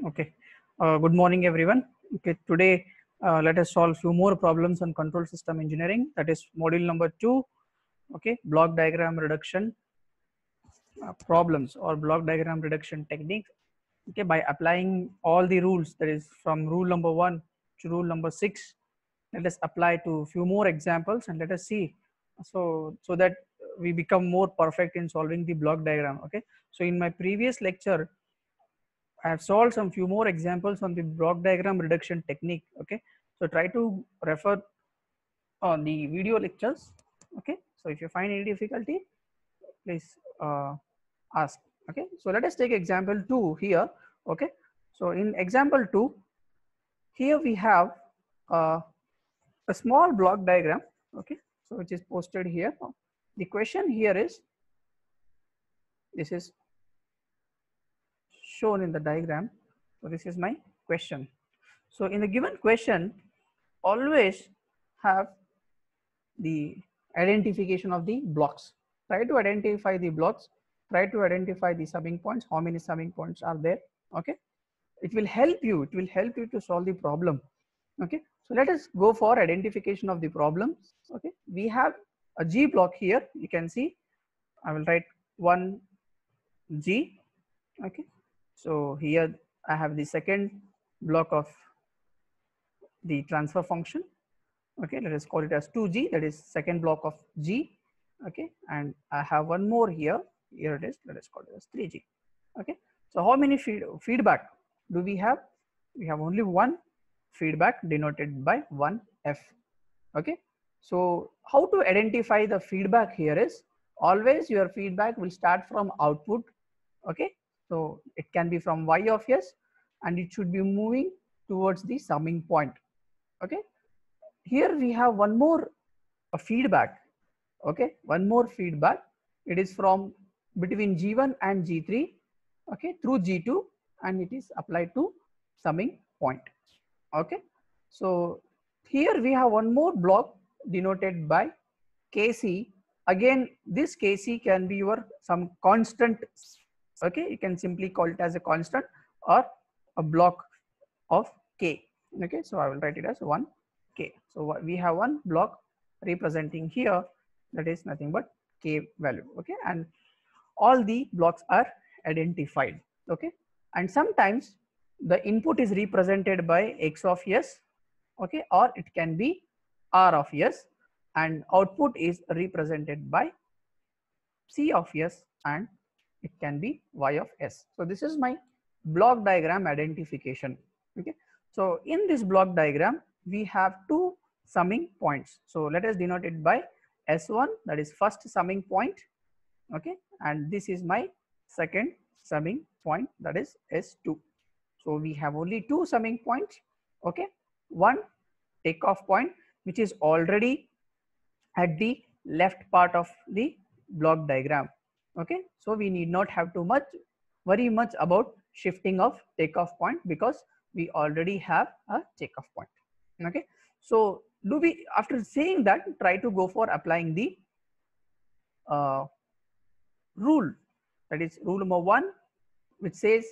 Okay. Good morning, everyone. Okay. Today, let us solve few more problems on control system engineering. That is module number 2. Okay. Block diagram reduction problems or block diagram reduction technique. Okay. By applying all the rules, that is from rule number 1 to rule number 6. Let us apply to few more examples and let us see. So that we become more perfect in solving the block diagram. Okay. So in my previous lecture, I have solved some few more examples on the block diagram reduction technique. Okay, so try to refer on the video lectures. Okay, so if you find any difficulty, please ask. Okay, so let us take example 2 here. Okay, so in example 2, here we have a small block diagram. Okay, so which is posted here. The question here is, this is shown in the diagram. So this is my question. So in the given question, always have the identification of the blocks. Try to identify the blocks. Try to identify the subbing points. How many subbing points are there? Okay. It will help you. It will help you to solve the problem. Okay. So let us go for identification of the problems. Okay. We have a G block here. You can see. I will write 1 G. Okay. So here I have the second block of the transfer function. Okay, let us call it as 2G, that is second block of G. Okay, and I have one more here. Here it is. Let us call it as 3G. Okay, so how many feedback do we have? We have only one feedback denoted by 1F. Okay, so how to identify the feedback here is, always your feedback will start from output. Okay, so it can be from Y of S and it should be moving towards the summing point. Okay, here we have one more feedback. Okay, one more feedback. It is from between G1 and G3. Okay, through G2, and it is applied to summing point. Okay, so here we have one more block denoted by Kc. Again, this Kc can be your some constant. Okay, you can simply call it as a constant or a block of K. Okay, so I will write it as 1K. So we have one block representing here, that is nothing but K value. Okay, and all the blocks are identified. Okay, and sometimes the input is represented by X of S. Okay, or it can be R of S, and output is represented by C of S, and it can be Y of S. So this is my block diagram identification. Okay, so in this block diagram we have two summing points. So let us denote it by S1, that is first summing point. Okay, and this is my second summing point, that is S2. So we have only two summing points. Okay, one takeoff point which is already at the left part of the block diagram. Okay, so we need not have too much worry much about shifting of takeoff point because we already have a takeoff point. Okay, so do we, after saying that, try to go for applying the rule, that is rule number 1, which says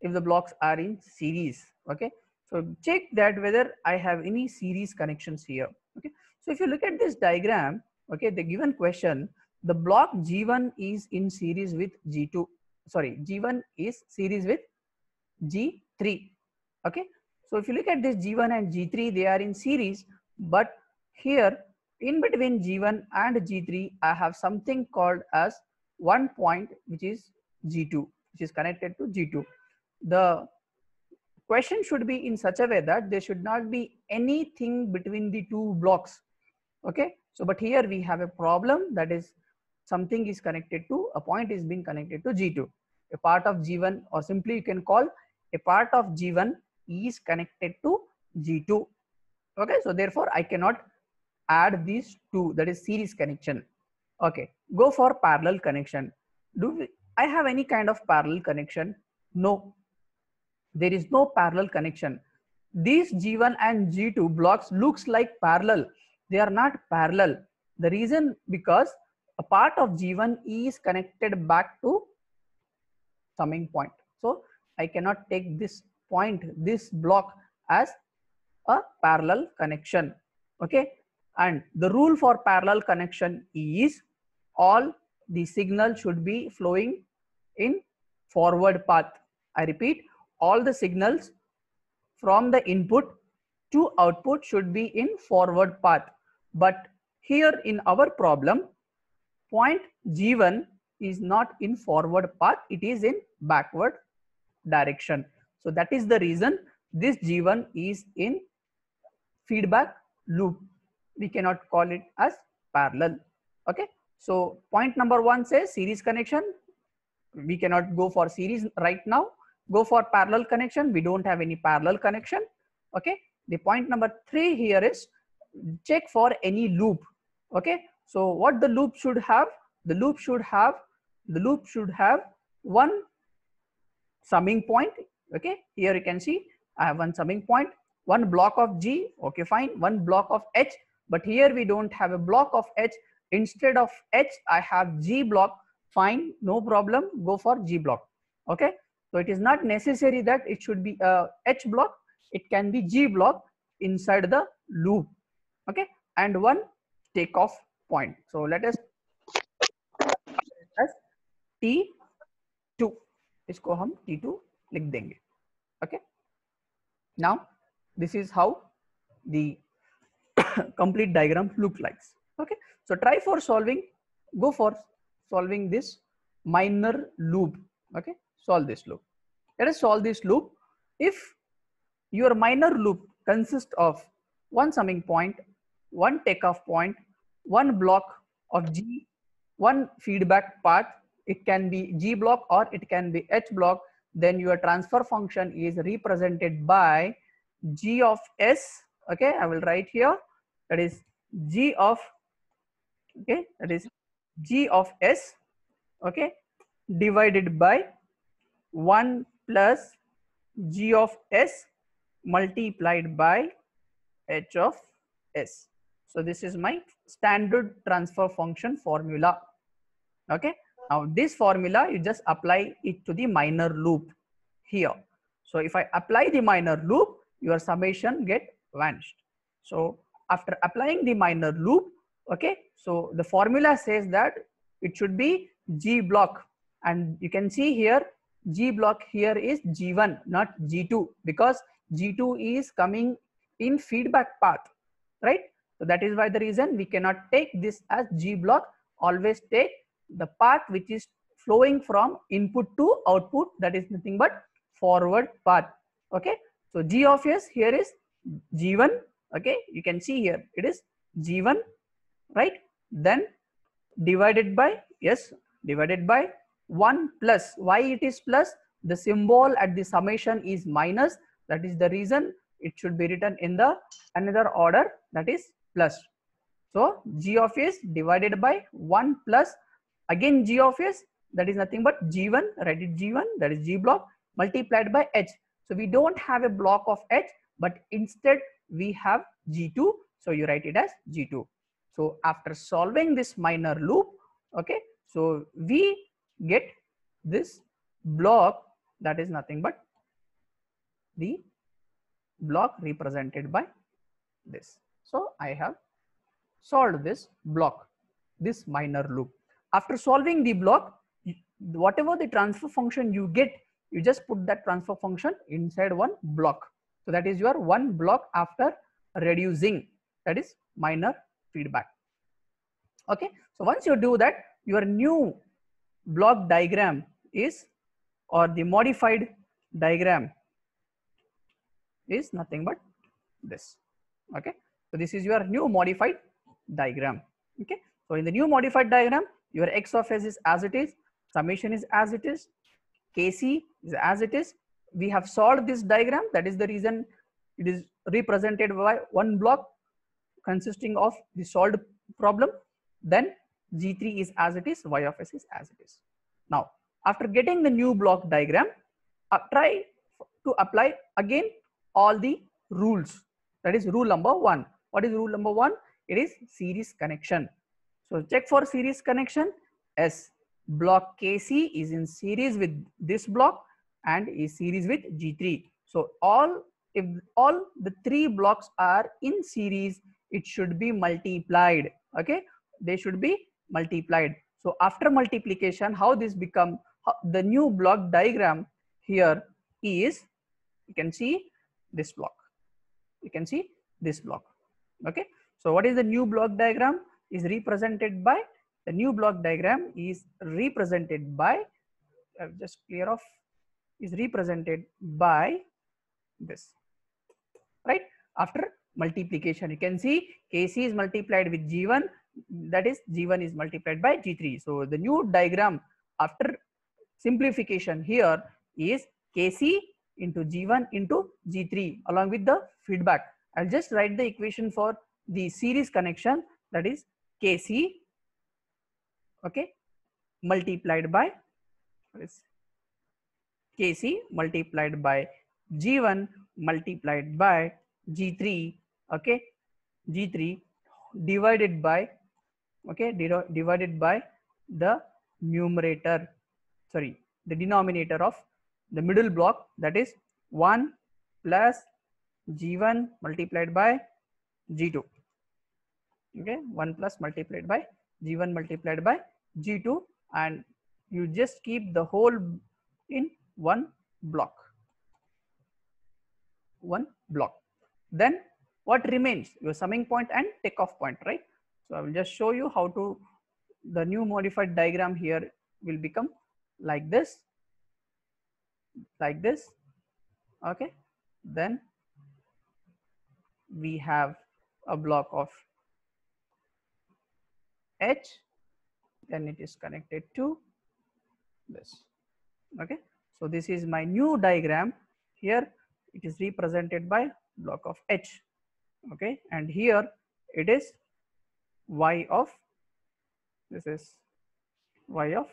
if the blocks are in series. Okay, so check that whether I have any series connections here. Okay, so if you look at this diagram, okay, the given question, the block G1 is in series with G2, sorry, G1 is series with G3. Okay, so if you look at this G1 and G3, they are in series, but here in between G1 and G3 I have something called as one point which is G2, which is connected to G2. The question should be in such a way that there should not be anything between the two blocks. Okay, so but here we have a problem, that is something is connected to, a point is being connected to G2. A part of G1, or simply you can call a part of G1 is connected to G2. Okay, so therefore I cannot add these two, that is series connection. Okay, go for parallel connection. I have any kind of parallel connection? No, there is no parallel connection. These G1 and G2 blocks looks like parallel. They are not parallel. The reason, because a part of G1 is connected back to summing point. So I cannot take this point this block as a parallel connection. Okay, and the rule for parallel connection is all the signal should be flowing in forward path. I repeat, all the signals from the input to output should be in forward path. But here in our problem, point G1 is not in forward path, it is in backward direction. So that is the reason this G1 is in feedback loop. We cannot call it as parallel. Okay, so point number 1 says series connection. We cannot go for series right now. Go for parallel connection. We don't have any parallel connection. Okay, the point number 3 here is check for any loop. Okay, so what the loop should have? The loop should have one summing point. Okay, here you can see I have one summing point, one block of G. Okay, fine, one block of H, but here we don't have a block of H. Instead of H I have G block. Fine, no problem, go for G block. Okay, so it is not necessary that it should be a H block, it can be G block inside the loop. Okay, and one takeoff point. So let us as T2, इसको हम T2 लिख देंगे. Okay, now this is how the complete diagram look like. Okay, so try for solving, go for solving this minor loop. Okay, solve this loop. Let us solve this loop. If your minor loop consists of one summing point, one takeoff point, one block of G, one feedback path, it can be G block or it can be H block, then your transfer function is represented by G of S. Okay, I will write here, that is G of, okay, that is G of S, okay, divided by 1 plus G of S multiplied by H of S. So this is my standard transfer function formula. Okay, now this formula you just apply it to the minor loop here. So if I apply the minor loop, your summation get vanished. So after applying the minor loop, okay, so the formula says that it should be G block, and you can see here G block here is G1 not G2, because G2 is coming in feedback path, right? So that is why the reason we cannot take this as G block. Always take the path which is flowing from input to output, that is nothing but forward path. Okay, so G of S here is G1. Okay, you can see here it is G1, right? Then divided by, yes, divided by 1 plus. Why it is plus? The symbol at the summation is minus, that is the reason it should be written in the another order, that is plus. So G of S divided by 1 plus again G of S, that is nothing but G1, write it G1, that is G block, multiplied by H. So we don't have a block of H, but instead we have G2, so you write it as G2. So after solving this minor loop, okay, so we get this block, that is nothing but the block represented by this. So I have solved this block, this minor loop. After solving the block, whatever the transfer function you get, you just put that transfer function inside one block. So that is your one block after reducing, that is minor feedback. Okay, so once you do that, your new block diagram is, or the modified diagram is nothing but this. Okay, so this is your new modified diagram. Okay, so in the new modified diagram, your X of S is as it is, summation is as it is, Kc is as it is. We have solved this diagram, that is the reason it is represented by one block consisting of the solved problem. Then G3 is as it is, Y of S is as it is. Now after getting the new block diagram, try to apply again all the rules. That is rule number 1. What is rule number 1? It is series connection. So check for series connection. S block Kc is in series with this block, and is series with G3. So if all the three blocks are in series, it should be multiplied. Okay, they should be multiplied. So after multiplication, how this become, the new block diagram here is, you can see this block. You can see this block. Okay, so what is the new block diagram? Is represented by, the new block diagram is represented by, just clear off, is represented by this, right? After multiplication, you can see Kc is multiplied with G1, that is G1 is multiplied by G3. So the new diagram after simplification here is Kc into G1 into G3 along with the feedback. I'll just write the equation for the series connection, that is Kc, okay, multiplied by, Kc multiplied by G1 multiplied by G3, okay, G3 divided by, okay, divided by the numerator, sorry, the denominator of the middle block, that is 1 plus G1 multiplied by G2. Okay, 1 plus multiplied by G1 multiplied by G2, and you just keep the whole in one block. Then what remains? Your summing point and takeoff point, right? So I will just show you how to, the new modified diagram here will become like this, okay. Then we have a block of H, then it is connected to this, okay. So this is my new diagram. Here it is represented by block of H, okay, and here it is Y of, this is Y of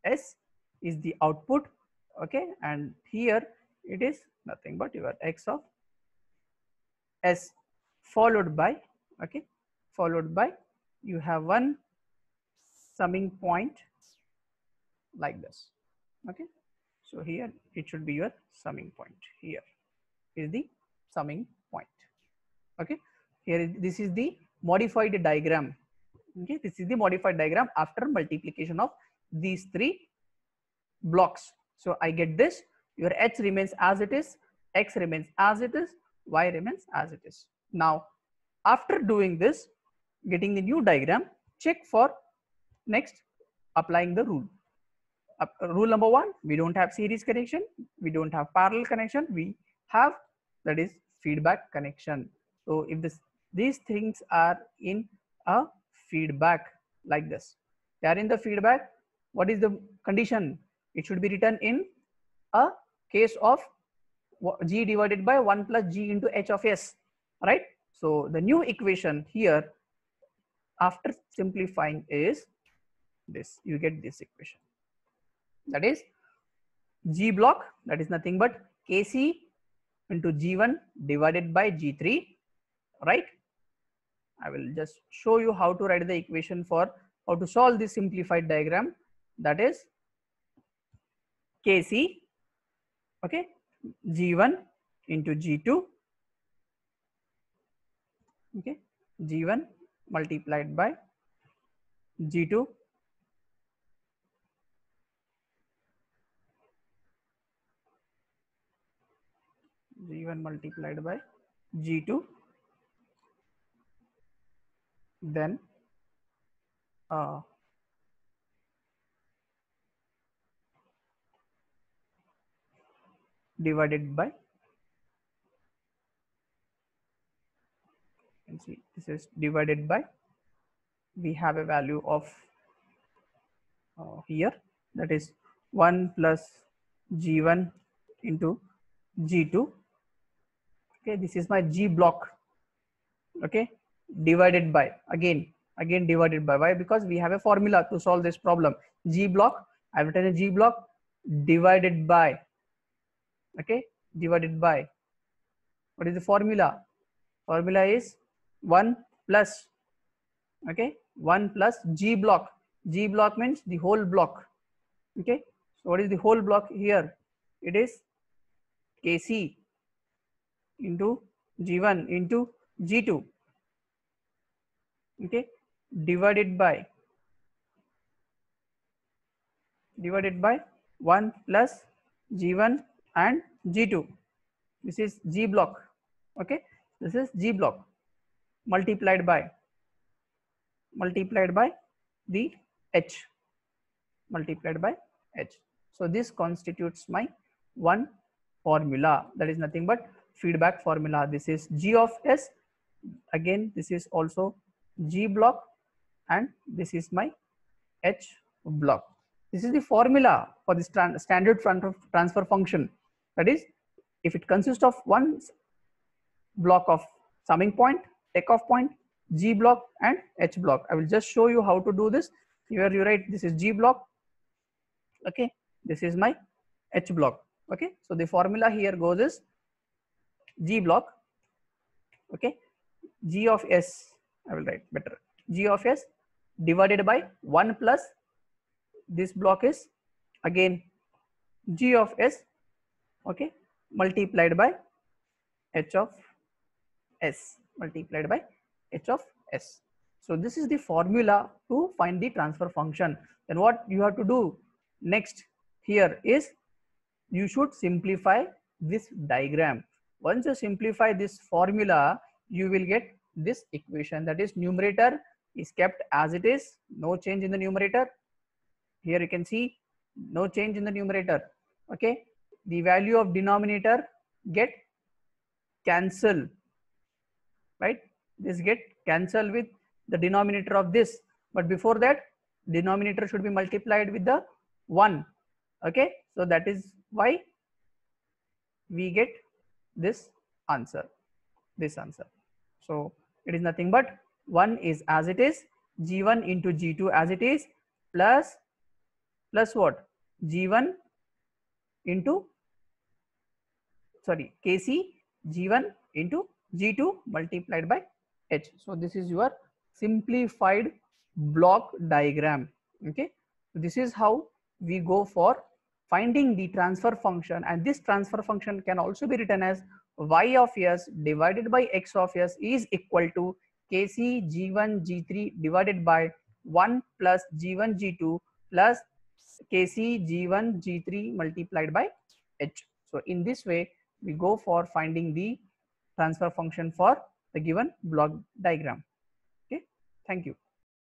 S is the output, okay, and here it is nothing but your X of S, followed by, okay, followed by, you have one summing point like this, okay. So here it should be your summing point. Here is the summing point, okay. Here this is the modified diagram, okay. This is the modified diagram after multiplication of these three blocks. So I get this, your H remains as it is, X remains as it is, Y remains as it is. Now after doing this, getting the new diagram, check for next applying the rule. Rule number 1, we don't have series connection, we don't have parallel connection, we have, that is feedback connection. So if these things are in a feedback like this, they are in the feedback, what is the condition? It should be written in a case of G divided by 1 plus G into H of S, right? So the new equation here after simplifying is this, you get this equation, that is G block, that is nothing but Kc into G1 divided by G3, right? I will just show you how to write the equation for how to solve this simplified diagram, that is Kc, okay, G1 into G2, okay, G1 multiplied by G2 G1 multiplied by G2, then divided by, you can see this is divided by, we have a value of here, that is 1 plus G1 into G2, okay, this is my G block, okay, divided by, again divided by, why? Because we have a formula to solve this problem. G block, I have written a G block divided by, okay, divided by, what is the formula? Formula is 1 plus, okay, 1 plus G block. G block means the whole block, okay. So what is the whole block here? it is Kc into G1 into G2, okay, divided by 1 plus G1 and G2. This is G block, okay, this is G block multiplied by the H, multiplied by H. So this constitutes my one formula, that is nothing but feedback formula. This is G of S, again this is also G block, and this is my H block. This is the formula for the standard transfer function. That is, if it consists of one block of summing point, takeoff point, G block and H block. I will just show you how to do this. Here you write this is G block, okay, this is my H block, okay. So the formula here goes is G block, okay, G of S, I will write better, G of S divided by 1 plus this block is again G of S, okay, multiplied by H of S, multiplied by H of S. So this is the formula to find the transfer function. Then what you have to do next here is you should simplify this diagram. Once you simplify this formula, you will get this equation, that is numerator is kept as it is, no change in the numerator. Here you can see no change in the numerator, okay. The value of denominator get cancel, right, this get cancel with the denominator of this, but before that denominator should be multiplied with the 1, okay. So that is why we get this answer, so it is nothing but 1 is as it is, G1 into G2 as it is, plus what, G1 into Kc G1 into G2 multiplied by H. So this is your simplified block diagram, okay. This is how we go for finding the transfer function, and this transfer function can also be written as y of s divided by x of s is equal to Kc G1 G3 divided by 1 plus G1 G2 plus Kc G1 G3 multiplied by H. So in this way we go for finding the transfer function for the given block diagram. Okay, thank you.